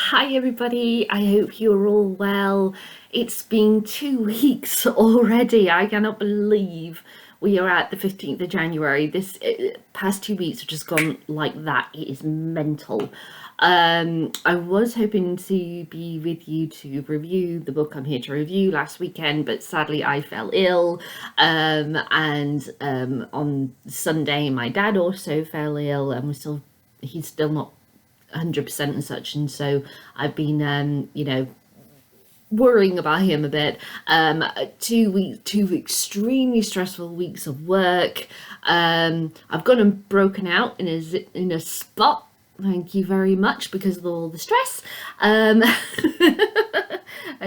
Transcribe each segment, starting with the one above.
Hi everybody, I hope you're all well. It's been 2 weeks already. I cannot believe we are at the 15th of January. This past 2 weeks have just gone like that. It is mental. I was hoping to be with you to review the book I'm here to review last weekend, but sadly I fell ill. And on Sunday, my dad also fell ill, and he's still not 100% and such, and so I've been worrying about him a bit. 2 weeks, 2 extremely stressful weeks of work. I've got him broken out in a spot, thank you very much, because of all the stress. And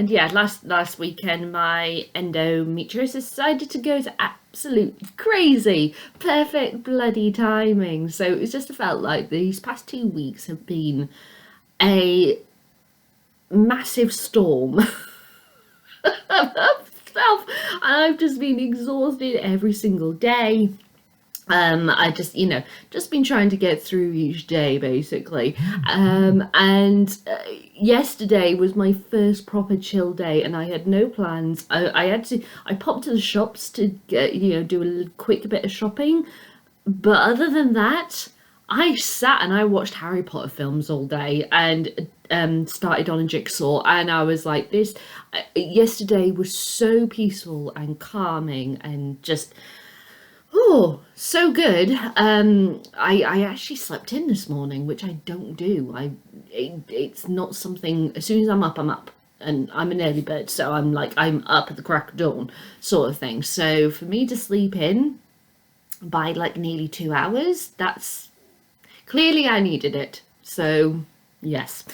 yeah, last weekend my endometriosis decided to go to absolute crazy. Perfect bloody timing. So it's just felt like these past 2 weeks have been a massive storm of stuff. I've just been exhausted every single day. I just been trying to get through each day basically. And yesterday was my first proper chill day, and I had no plans. I popped to the shops to get, do a quick bit of shopping, but other than that, I sat and I watched Harry Potter films all day and started on a jigsaw, and I was like, this yesterday was so peaceful and calming and just, oh, so good. I actually slept in this morning, which I don't do. It's not something. As soon as I'm up, I'm up, and I'm an early bird, so I'm up at the crack of dawn, sort of thing. So for me to sleep in by like nearly 2 hours, that's clearly I needed it. So yes.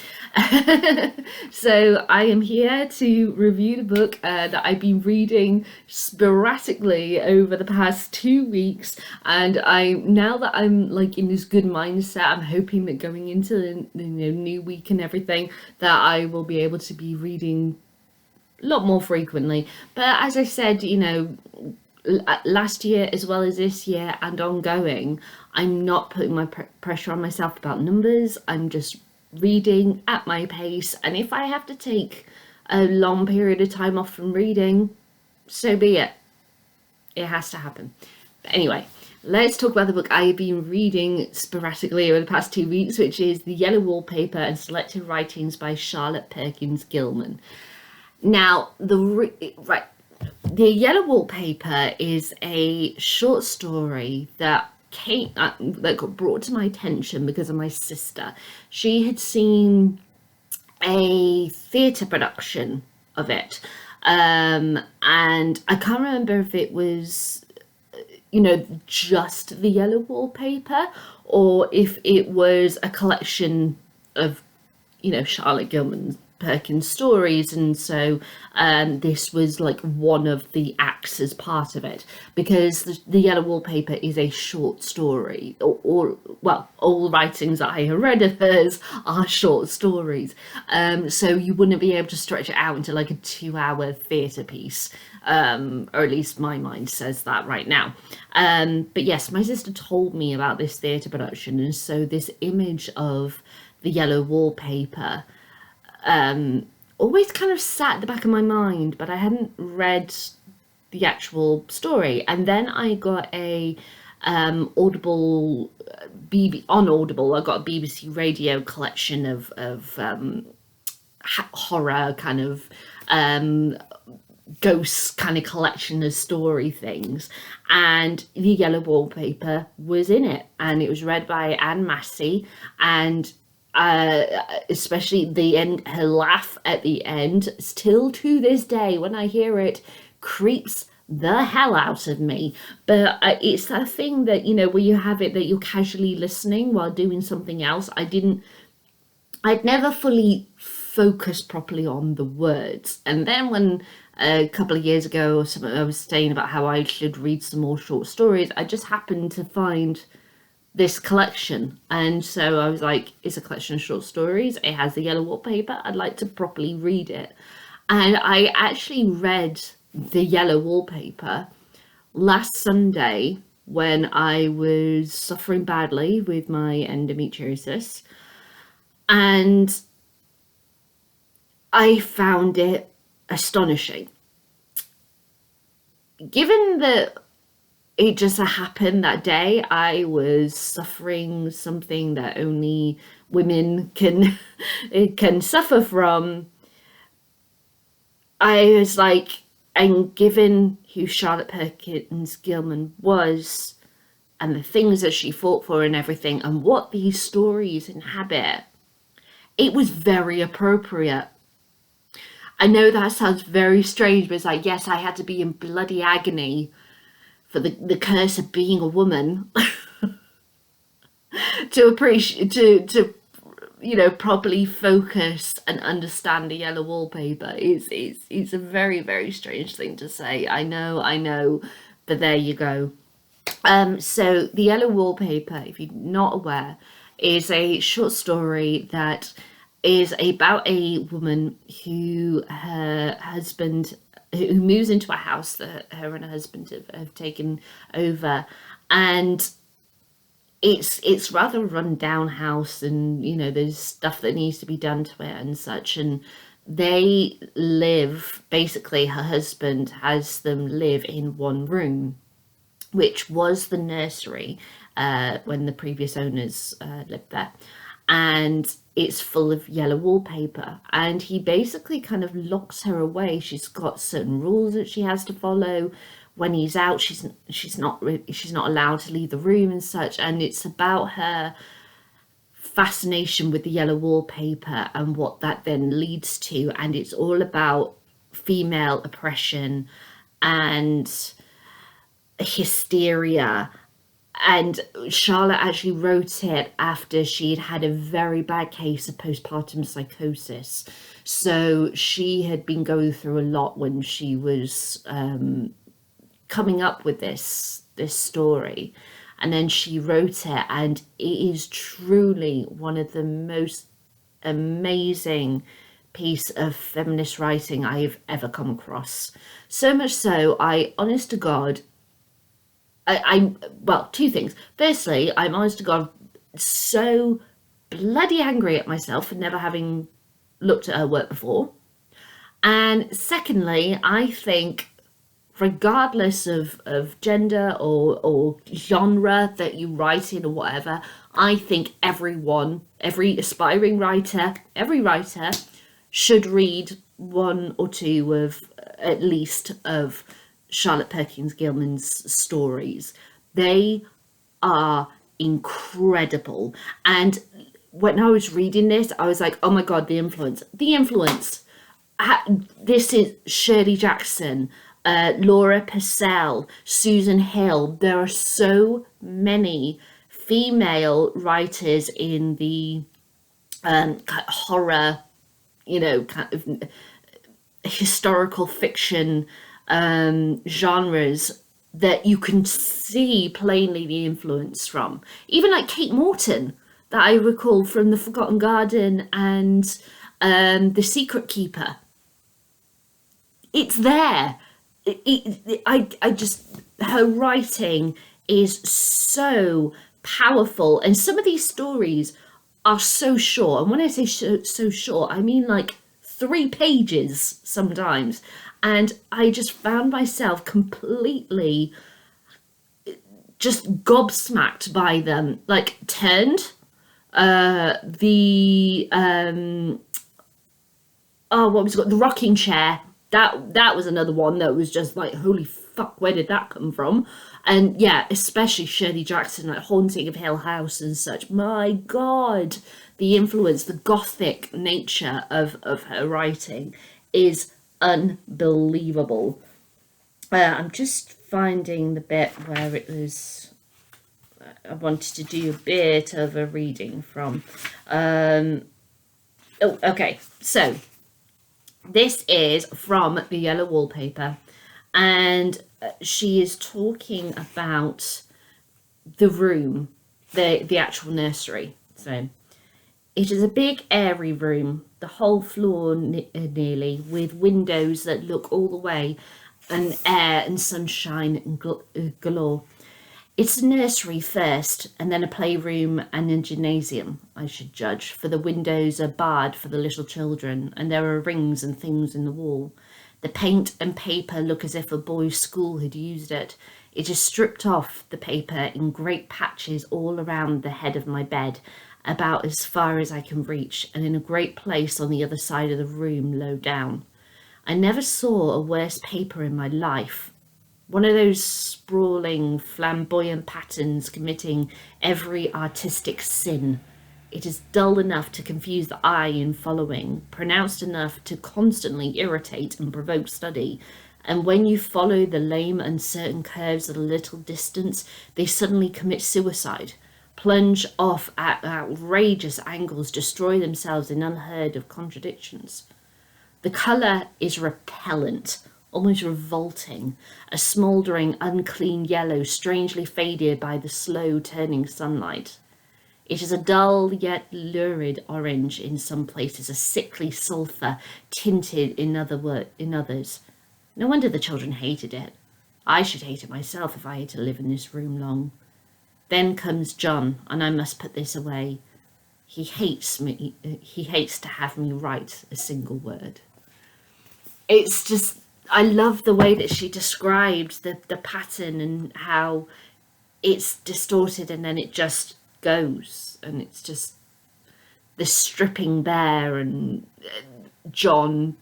So I am here to review the book that I've been reading sporadically over the past 2 weeks, and now that I'm like in this good mindset, I'm hoping that going into the new week and everything, that I will be able to be reading a lot more frequently. But as I said, last year as well as this year and ongoing, I'm not putting my pressure on myself about numbers. I'm just reading at my pace, and if I have to take a long period of time off from reading, so be it. It has to happen. But anyway, let's talk about the book I've been reading sporadically over the past 2 weeks, which is The Yellow Wallpaper and Selected Writings by Charlotte Perkins Gilman. Now, The Yellow Wallpaper is a short story that got brought to my attention because of my sister. She had seen a theatre production of it, and I can't remember if it was just The Yellow Wallpaper, or if it was a collection of Charlotte Perkins stories, and so this was like one of the acts as part of it, because the Yellow Wallpaper is a short story, or well, all writings that I have read of hers are short stories, so you wouldn't be able to stretch it out into like a 2-hour theatre piece, or at least my mind says that right now. But yes, my sister told me about this theatre production, and so this image of the Yellow Wallpaper always kind of sat at the back of my mind, but I hadn't read the actual story. And then I got a Audible, on Audible, I got a BBC Radio collection of horror kind of ghosts kind of collection of story things, and The Yellow Wallpaper was in it, and it was read by Anne Massey, and especially the end, her laugh at the end, still to this day when I hear it, creeps the hell out of me. But it's that thing that where you have it that you're casually listening while doing something else. I'd never fully focused properly on the words, and then when a couple of years ago or something, I was saying about how I should read some more short stories, I just happened to find this collection, and so I was like, it's a collection of short stories, it has the Yellow Wallpaper, I'd like to properly read it. And I actually read The Yellow Wallpaper last Sunday when I was suffering badly with my endometriosis, and I found it astonishing. Given that it just happened that day, I was suffering something that only women can can suffer from. I was like, and given who Charlotte Perkins Gilman was, and the things that she fought for and everything, and what these stories inhabit, it was very appropriate. I know that sounds very strange, but it's like, yes, I had to be in bloody agony for the curse of being a woman to appreciate, properly focus and understand the yellow wallpaper. It's a very, very strange thing to say. I know, but there you go. So the yellow wallpaper, if you're not aware, is a short story that is about a woman who her husband who moves into a house that her and her husband have taken over, and it's rather a run down house, and there's stuff that needs to be done to it and such, and they live, basically her husband has them live in one room, which was the nursery when the previous owners lived there. And it's full of yellow wallpaper. And he basically kind of locks her away. She's got certain rules that she has to follow. When he's out, she's not allowed to leave the room and such. And it's about her fascination with the yellow wallpaper and what that then leads to. And it's all about female oppression and hysteria. And Charlotte actually wrote it after she'd had a very bad case of postpartum psychosis. So she had been going through a lot when she was coming up with this story. And then she wrote it, and it is truly one of the most amazing piece of feminist writing I've ever come across. So much so, honest to God, well, two things. Firstly, I'm honest to God so bloody angry at myself for never having looked at her work before. And secondly, I think regardless of gender or genre that you write in or whatever, I think every aspiring writer, every writer should read one or two of, at least, of Charlotte Perkins Gilman's stories. They are incredible. And when I was reading this, I was like, oh my God, the influence. This is Shirley Jackson, Laura Purcell, Susan Hill. There are so many female writers in the kind of horror, kind of historical fiction genres that you can see plainly the influence from. Even like Kate Morton, that I recall from The Forgotten Garden and The Secret Keeper. It's there. Her writing is so powerful, and some of these stories are so short. And when I say so short, I mean like 3 pages sometimes. And I just found myself completely just gobsmacked by them. Like Turned, what was it called? The Rocking Chair. That was another one that was just like, holy fuck, where did that come from? And yeah, especially Shirley Jackson, like Haunting of Hill House and such. My God, the influence, the gothic nature of her writing is unbelievable. I'm just finding the bit where it was I wanted to do a bit of a reading from. Okay, so this is from the yellow wallpaper, and she is talking about the room, the actual nursery. So it is a big airy room, the whole floor nearly, with windows that look all the way, and air and sunshine and galore. It's a nursery first, and then a playroom and a gymnasium, I should judge, for the windows are barred for the little children, and there are rings and things in the wall. The paint and paper look as if a boys' school had used it. It is stripped off the paper in great patches all around the head of my bed, about as far as I can reach, and in a great place on the other side of the room, low down. I never saw a worse paper in my life. One of those sprawling, flamboyant patterns committing every artistic sin. It is dull enough to confuse the eye in following, pronounced enough to constantly irritate and provoke study. And when you follow the lame, uncertain curves at a little distance, they suddenly commit suicide, plunge off at outrageous angles, destroy themselves in unheard of contradictions. The colour is repellent, almost revolting, a smouldering, unclean yellow, strangely faded by the slow turning sunlight. It is a dull yet lurid orange in some places, a sickly sulphur tinted in others. No wonder the children hated it. I should hate it myself if I had to live in this room long. Then comes John, and I must put this away. He hates me. He hates to have me write a single word. It's just, I love the way that she described the pattern and how it's distorted and then it just goes, and it's just the stripping bare and John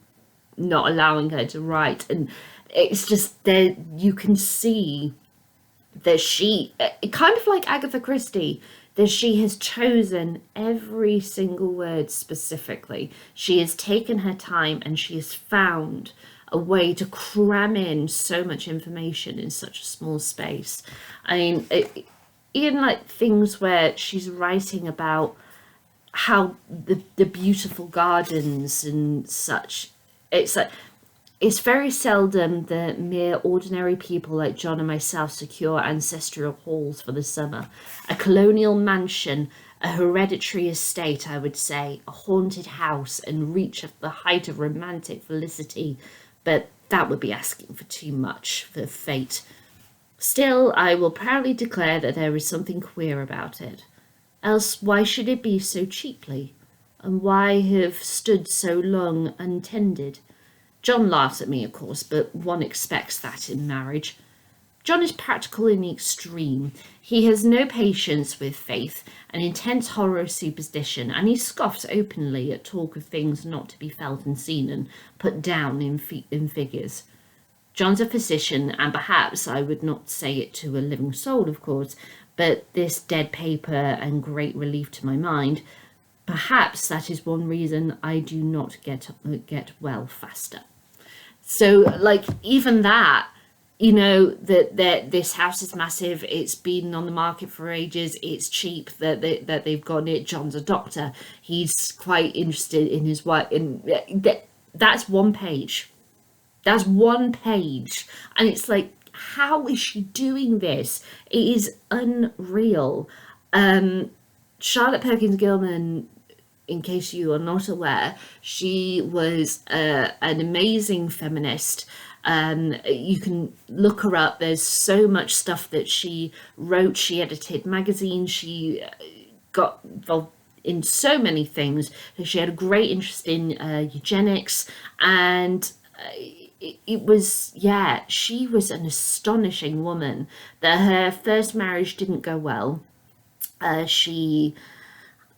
not allowing her to write, and it's just there you can see that she, kind of like Agatha Christie, that she has chosen every single word specifically. She has taken her time and she has found a way to cram in so much information in such a small space. I mean, even like things where she's writing about how the beautiful gardens and such. It's like, it's very seldom that mere ordinary people like John and myself secure ancestral halls for the summer. A colonial mansion, a hereditary estate, I would say, a haunted house, and reach of the height of romantic felicity, but that would be asking for too much for fate. Still, I will proudly declare that there is something queer about it. Else why should it be so cheaply? And why have stood so long untended? John laughs at me, of course, but one expects that in marriage. John is practical in the extreme. He has no patience with faith, an intense horror of superstition, and he scoffs openly at talk of things not to be felt and seen and put down in figures. John's a physician, and perhaps I would not say it to a living soul, of course, but this dead paper and great relief to my mind, perhaps that is one reason I do not get well faster. So, like, even that, you know, that this house is massive. It's been on the market for ages. It's cheap. That they've got it. John's a doctor. He's quite interested in his wife. In that's one page. That's one page, and it's like, how is she doing this? It is unreal. Charlotte Perkins Gilman, in case you are not aware, she was an amazing feminist. You can look her up. There's so much stuff that she wrote. She edited magazines. She got involved in so many things. She had a great interest in eugenics, and it was, yeah, she was an astonishing woman. That her first marriage didn't go well. She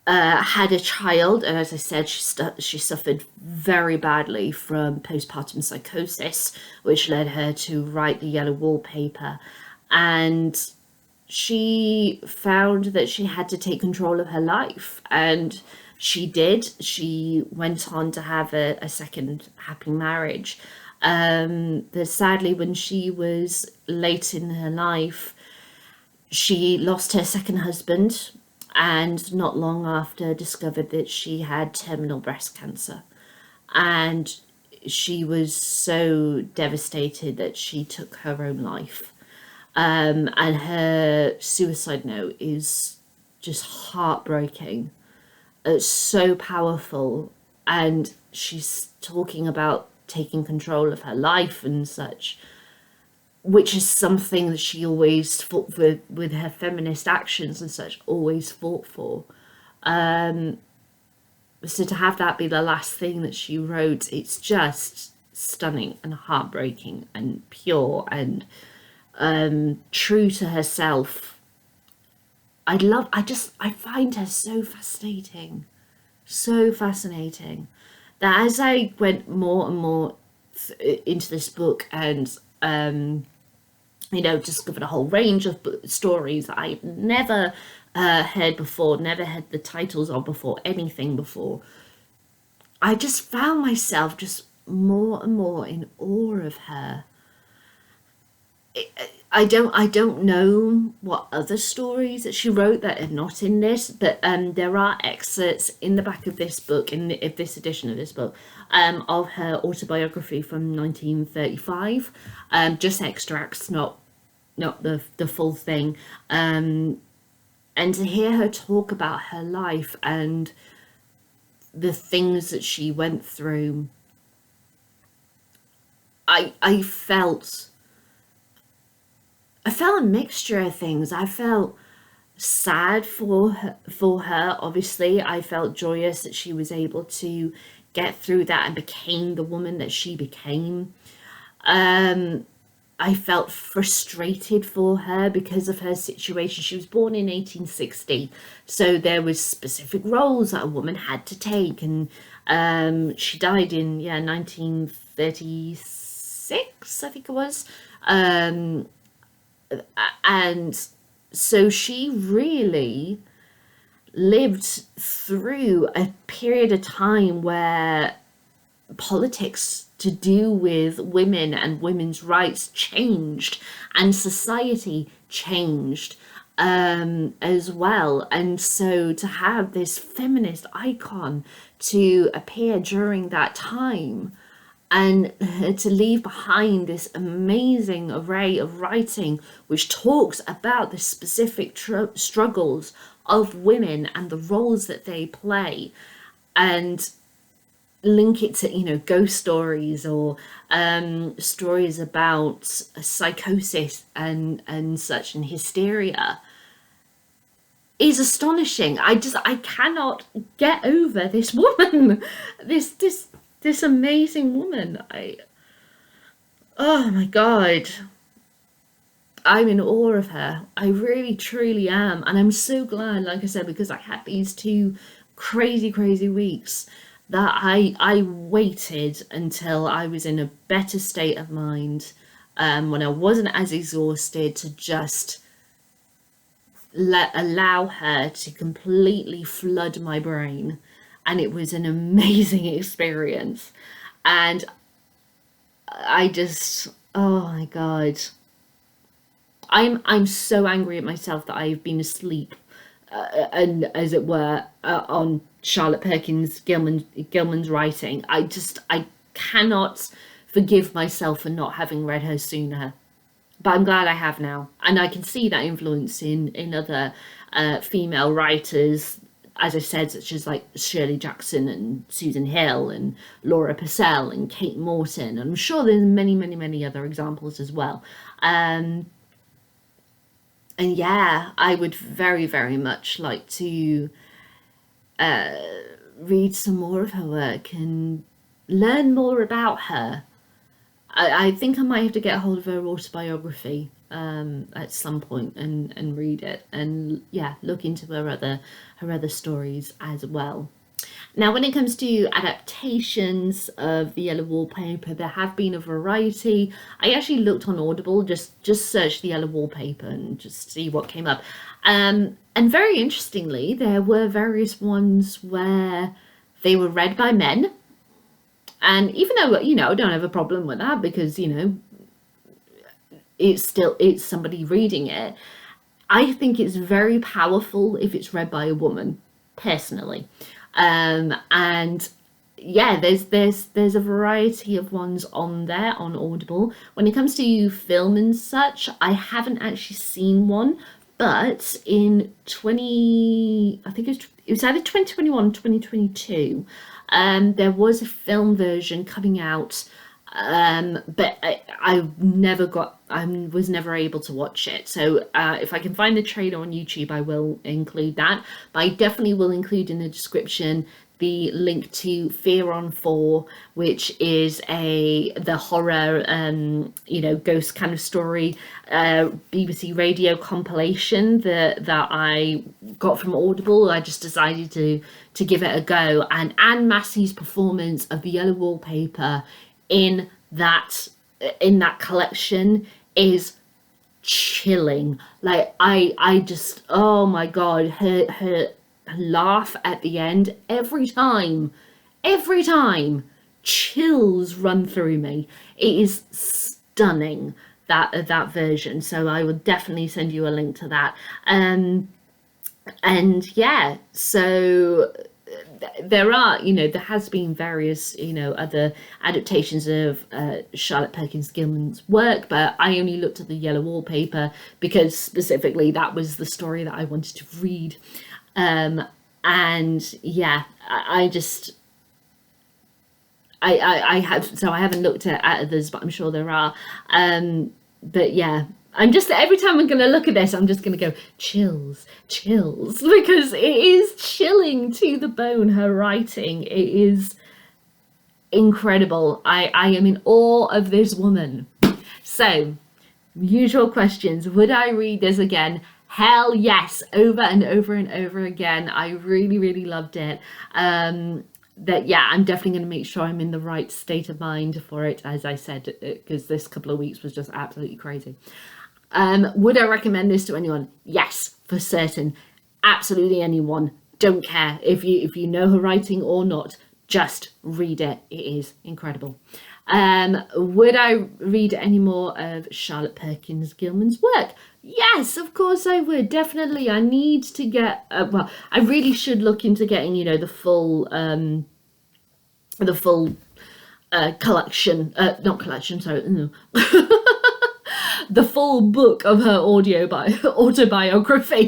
had a child, and as I said, she suffered very badly from postpartum psychosis, which led her to write the Yellow Wallpaper. And she found that she had to take control of her life, and she did. She went on to have a second happy marriage. But sadly, when she was late in her life, she lost her second husband, and not long after discovered that she had terminal breast cancer. And she was so devastated that she took her own life. And her suicide note is just heartbreaking. It's so powerful, and she's talking about taking control of her life and such. which is something that she always fought for with her feminist actions and such, always fought for. So to have that be the last thing that she wrote, it's just stunning and heartbreaking and pure and true to herself. I find her so fascinating, so fascinating, that as I went more and more into this book and discovered a whole range of stories that I've never heard before, never had the titles of before, anything before. I just found myself just more and more in awe of her. I don't know what other stories that she wrote that are not in this, but there are excerpts in the back of this book, in this edition of this book, of her autobiography from 1935. Just extracts, not the full thing. And to hear her talk about her life and the things that she went through, I felt a mixture of things. I felt sad for her. Obviously, I felt joyous that she was able to get through that and became the woman that she became. I felt frustrated for her because of her situation. She was born in 1860, so there was specific roles that a woman had to take, and she died in 1936, I think it was. And so she really lived through a period of time where politics to do with women and women's rights changed, and society changed as well. And so to have this feminist icon to appear during that time, and to leave behind this amazing array of writing which talks about the specific struggles of women and the roles that they play, and link it to ghost stories or stories about psychosis and such, and hysteria, is astonishing. I cannot get over this woman, this amazing woman. Oh my God, I'm in awe of her. I really truly am, and I'm so glad, like I said, because I had these 2 crazy weeks, that I waited until I was in a better state of mind, when I wasn't as exhausted, to just allow her to completely flood my brain. And it was an amazing experience. And I just, oh my God, I'm so angry at myself that I've been asleep, and as it were, on Charlotte Perkins Gilman's writing. I cannot forgive myself for not having read her sooner, but I'm glad I have now, and I can see that influence in other female writers, as I said, such as like Shirley Jackson and Susan Hill and Laura Purcell and Kate Morton. I'm sure there's many other examples as well. And yeah, I would very much like to read some more of her work and learn more about her. I think I might have to get a hold of her autobiography at some point and read it, and look into her other stories as well. Now, when it comes to adaptations of the Yellow Wallpaper, there have been a variety. I actually looked on Audible, just searched the Yellow Wallpaper and just see what came up. And very interestingly, there were various ones where they were read by men. And even though, I don't have a problem with that, because, it's somebody reading it, I think it's very powerful if it's read by a woman, personally. And there's a variety of ones on there on Audible. When it comes to film and such, I haven't actually seen one, but in I think it was either 2021 or 2022, there was a film version coming out But I was never able to watch it. So if I can find the trailer on YouTube, I will include that. But I definitely will include in the description the link to Fear on 4, which is the horror ghost kind of story BBC radio compilation that I got from Audible. I just decided to give it a go, and Anne Massey's performance of the Yellow Wallpaper in that collection is chilling. Like I just, oh my god, her laugh at the end every time, chills run through me. It is stunning, that version. So I will definitely send you a link to that. And yeah, so there are, there has been various, other adaptations of Charlotte Perkins Gilman's work, but I only looked at the Yellow Wallpaper because specifically that was the story that I wanted to read. And yeah, I haven't looked at others, but I'm sure there are. But yeah, every time I'm going to look at this, I'm just going to go chills, because it is chilling to the bone. Her writing, it is incredible. I am in awe of this woman. So, usual questions. Would I read this again? Hell yes, over and over and over again. I really, really loved it. Yeah, I'm definitely going to make sure I'm in the right state of mind for it, as I said, because this couple of weeks was just absolutely crazy. Would I recommend this to anyone? Yes, for certain. Absolutely anyone. Don't care if you know her writing or not. Just read it. It is incredible. Would I read any more of Charlotte Perkins Gilman's work? Yes, of course I would. Definitely. I need to get, I really should look into getting, the full collection, not collection, sorry, no. The full book of her autobiography.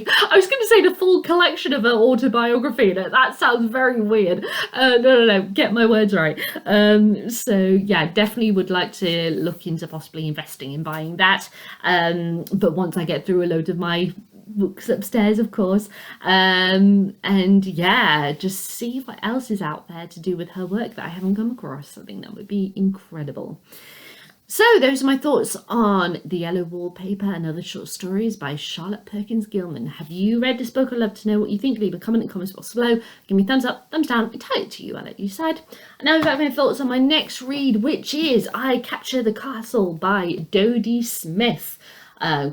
I was going to say the full collection of her autobiography. That sounds very weird. No, get my words right. So yeah, definitely would like to look into possibly investing in buying that. But once I get through a load of my books upstairs, of course. And yeah, just see what else is out there to do with her work that I haven't come across. I think that would be incredible. So those are my thoughts on The Yellow Wallpaper and Other Short Stories by Charlotte Perkins Gilman. Have you read this book? I'd love to know what you think. Leave a comment in the comments box below. Give me a thumbs up, thumbs down. Entirely to you. I'll let you decide. And now we've got my thoughts on my next read, which is I Capture the Castle by Dodie Smith.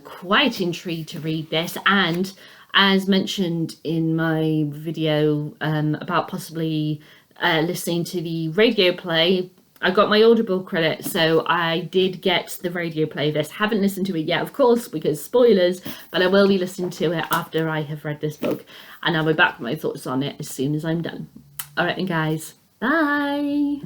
Quite intrigued to read this, and as mentioned in my video about possibly listening to the radio play, I got my Audible credit, so I did get the radio play of this. Haven't listened to it yet, of course, because spoilers, but I will be listening to it after I have read this book, and I'll be back with my thoughts on it as soon as I'm done. Alright then guys, bye!